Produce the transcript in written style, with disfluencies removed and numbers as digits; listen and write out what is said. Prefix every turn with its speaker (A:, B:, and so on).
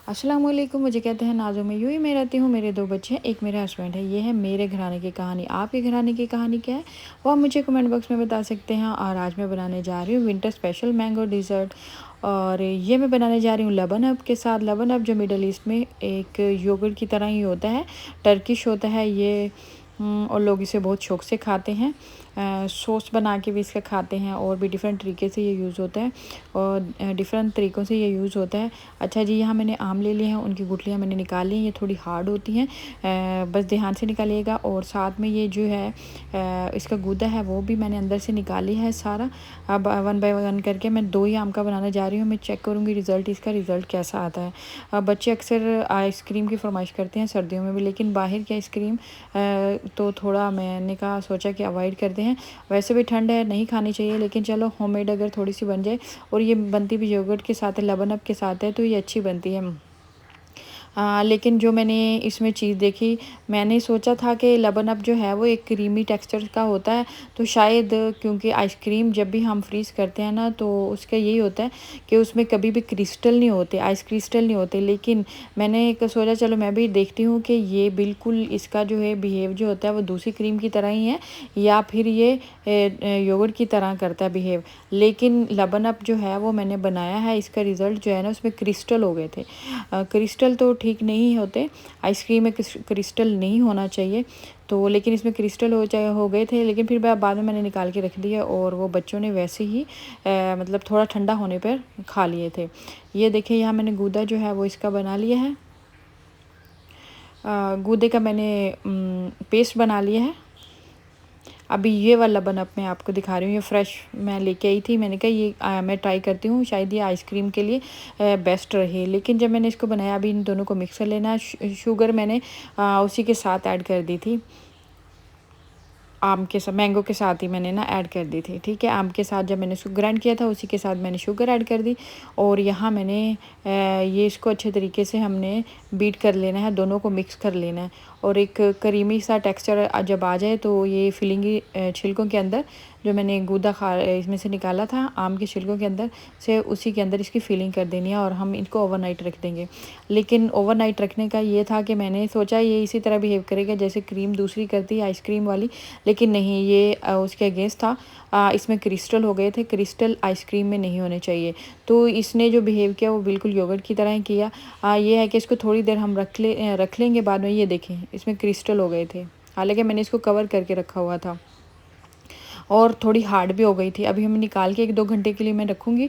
A: अस्सलाम वालेकुम। मुझे कहते हैं नाज़ो। मैं यूँ ही मैं रहती हूँ, मेरे 2 बच्चे हैं, एक मेरा हस्बैंड है। ये है मेरे घराने की कहानी। आपके घराने की कहानी क्या है वो आप मुझे कमेंट बॉक्स में बता सकते हैं। और आज मैं बनाने जा रही हूँ विंटर स्पेशल मैंगो डिज़र्ट, और ये मैं बनाने जा रही हूँ लबन अप के साथ। लबन अप जो मिडल ईस्ट में एक योगर्ट की तरह ही होता है, टर्किश होता है ये। और लोग इसे बहुत शौक से खाते हैं। सॉस बना के भी इसका खाते हैं, और भी डिफरेंट तरीके से ये यूज़ होता है, और डिफरेंट तरीक़ों से ये यूज़ होता है। अच्छा जी, यहाँ मैंने आम ले लिए हैं, उनकी गुठलियाँ मैंने निकाल ली हैं। ये थोड़ी हार्ड होती हैं, बस ध्यान से निकालिएगा। और साथ में ये जो है इसका गूदा है वो भी मैंने अंदर से निकाली है सारा। अब वन बाय वन करके मैं 2 ही आम का बनाने जा रही हूँ। मैं चेक करूँगी रिज़ल्ट, इसका रिज़ल्ट कैसा आता है। बच्चे अक्सर आइसक्रीम की फरमाइश करते हैं सर्दियों में भी, लेकिन बाहर की आइसक्रीम तो थोड़ा मैंने कहा सोचा कि अवॉइड करते हैं। वैसे भी ठंड है, नहीं खानी चाहिए, लेकिन चलो होममेड अगर थोड़ी सी बन जाए। और ये बनती भी योगर्ट के साथ है, लबन अप के साथ है, तो ये अच्छी बनती है। लेकिन जो मैंने इसमें चीज़ देखी, मैंने सोचा था कि लबन अप जो है वो एक क्रीमी टेक्सचर का होता है, तो शायद क्योंकि आइसक्रीम जब भी हम फ्रीज़ करते हैं ना, तो उसका यही होता है कि उसमें कभी भी क्रिस्टल नहीं होते, आइस क्रिस्टल नहीं होते। लेकिन मैंने एक सोचा चलो मैं भी देखती हूँ कि ये बिल्कुल इसका जो है बिहेव जो होता है वो दूसरी क्रीम की तरह ही है, या फिर ये योगर्ट की तरह करता है बिहेव। लेकिन लबन अप जो है वो मैंने बनाया है, इसका रिज़ल्ट जो है ना उसमें क्रिस्टल हो गए थे। क्रिस्टल तो ठीक नहीं होते, आइसक्रीम में क्रिस्टल नहीं होना चाहिए, तो लेकिन इसमें क्रिस्टल हो गए थे। लेकिन फिर बाद में मैंने निकाल के रख दिया, और वो बच्चों ने वैसे ही मतलब थोड़ा ठंडा होने पर खा लिए थे। ये देखिए यहाँ मैंने गूदा जो है वो इसका बना लिया है। गूदे का मैंने पेस्ट बना लिया है। अभी ये वाला लबन अप मैं आपको दिखा रही हूँ, ये फ्रेश मैं लेके आई थी। मैंने कहा ये मैं ट्राई करती हूँ, शायद ये आइसक्रीम के लिए बेस्ट रहे। लेकिन जब मैंने इसको बनाया, अभी इन दोनों को मिक्स कर लेना है। शुगर मैंने उसी के साथ ऐड कर दी थी, आम के साथ, मैंगो के साथ ही मैंने ना ऐड कर दी थी। ठीक है, आम के साथ जब मैंने इसको ग्राइंड किया था उसी के साथ मैंने शुगर ऐड कर दी। और यहाँ मैंने ये इसको अच्छे तरीके से हमने बीट कर लेना है, दोनों को मिक्स कर लेना है। और एक क्रीमी सा टेक्सचर जब आ जाए तो ये फिलिंगी छिलकों के अंदर जो मैंने गूदा इसमें से निकाला था आम के छिलकों के अंदर से, उसी के अंदर इसकी फिलिंग कर देनी है, और हम इनको ओवरनाइट रख देंगे। लेकिन ओवरनाइट रखने का ये था कि मैंने सोचा ये इसी तरह बिहेव करेगा जैसे क्रीम दूसरी करती है आइसक्रीम वाली, लेकिन नहीं, ये उसके अगेंस्ट था। इसमें क्रिस्टल हो गए थे, क्रिस्टल आइसक्रीम में नहीं होने चाहिए। तो इसने जो बिहेव किया वो बिल्कुल योगर्ट की तरह ही किया। ये है कि इसको थोड़ी देर हम रख लेंगे, बाद में ये देखें इसमें क्रिस्टल हो गए थे, हालांकि मैंने इसको कवर करके रखा हुआ था। और थोड़ी हार्ड भी हो गई थी। अभी हम निकाल के 1-2 घंटे के लिए मैं रखूँगी।